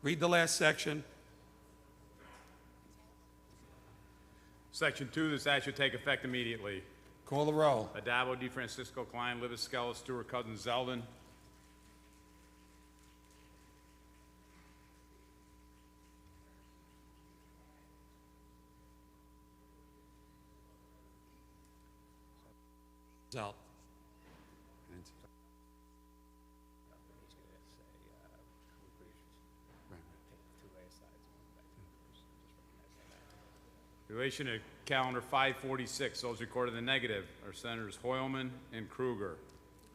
Read the last section. Section 2, this act should take effect immediately. Call the roll. Adabo, DeFrancisco, Klein, Libous, Skelos, Stewart, Cousins, Zeldin. Zelt. In relation to calendar 546, those recorded in the negative are Senators Hoylman and Kruger.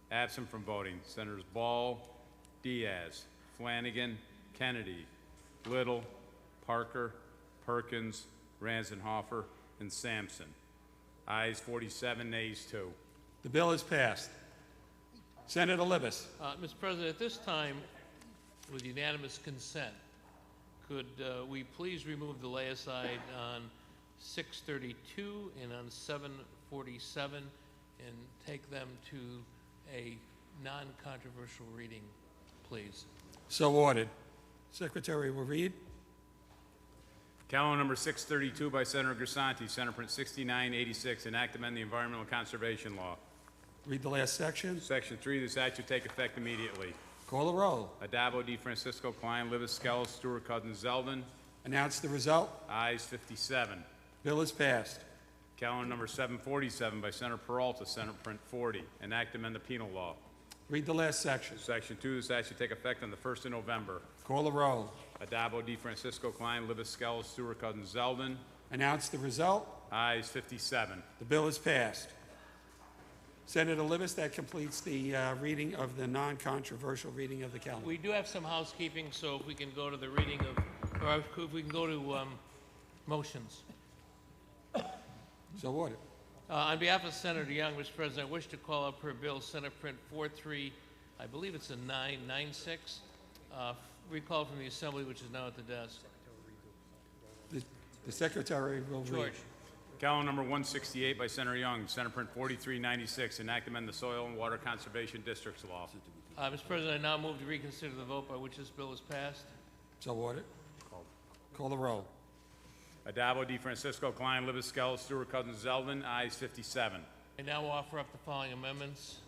Absent from voting, Senators Ball, Diaz, Flanagan, Kennedy, Little, Parker, Perkins, Ranzenhofer, and Sampson. Ayes 47, nays 2. The bill is passed. Senator Libous. Mr. President, at this time, with unanimous consent, could we please remove the lay-aside on 632 and on 747 and take them to a non-controversial reading, please? So ordered. Secretary will read. Calendar number 632 by Senator Grisanti, Senate Print 6986, enact to amend the Environmental Conservation Law. Read the last section. Section 3 of the statute take effect immediately. Call the roll. Adabo, D. Francisco, Klein, Libous, Skelos, Stewart, Cousins, Zeldin. Announce the result. Ayes 57. Bill is passed. Calendar number 747 by Senator Peralta, Senate Print 40, enact to amend the penal law. Read the last section. Section 2 of the statute take effect on the 1st of November. Call the roll. Adabo, D. Francisco, Klein, Libous, Skelos, Stewart, Cousins, Zeldin. Announce the result. Ayes 57. The bill is passed. Senator Libous, that completes the reading of the non-controversial reading of the calendar. We do have some housekeeping, so if we can go to the reading of, or if we can go to motions. So ordered. On behalf of Senator Young, Mr. President, I wish to call up her bill, Senate Print 43, I believe it's a 996, recall from the Assembly, which is now at the desk. The Secretary will read. George. Calendar number 168 by Senator Young, Senate Print 4396, enact to amend the Soil and Water Conservation Districts Law. Mr. President, I now move to reconsider the vote by which this bill is passed. So ordered. Call the roll. Adabo, D. Francisco, Klein, Libous, Skelos, Stewart, Cousins, Zeldin. Ayes 57. I now offer up the following amendments.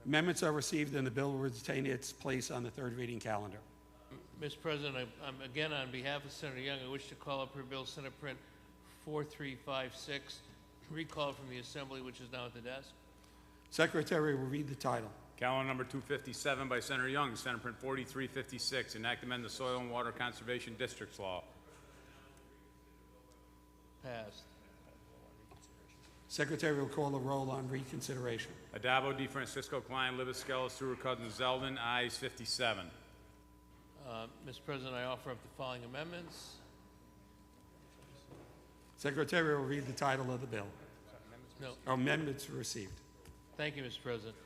Amendments are received and the bill will retain its place on the third reading calendar. Mr. President, again, on behalf of Senator Young, I wish to call up her bill, Senate Print 4356, recall from the Assembly, which is now at the desk. Secretary will read the title. Calendar number 257 by Senator Young, Senate Print 4356, enact to amend the Soil and Water Conservation Districts Law. Passed. Secretary will call the roll on reconsideration. Adabo, D. Francisco, Klein, Libous, Skelos, Stewart, Cousins, Zeldin. Ayes 57. Mr. President, I offer up the following amendments. Secretary will read the title of the bill. No. Amendments received. Thank you, Mr. President.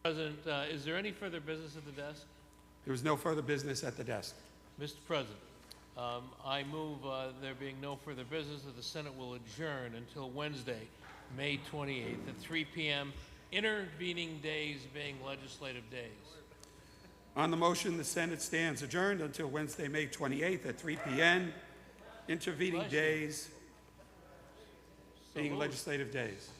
President, is there any further business at the desk? There is no further business at the desk. Mr. President, I move there being no further business that the Senate will adjourn until Wednesday, May 28th at 3 p.m., intervening days being legislative days. On the motion, the Senate stands adjourned until Wednesday, May 28th at 3 p.m., intervening days being legislative days.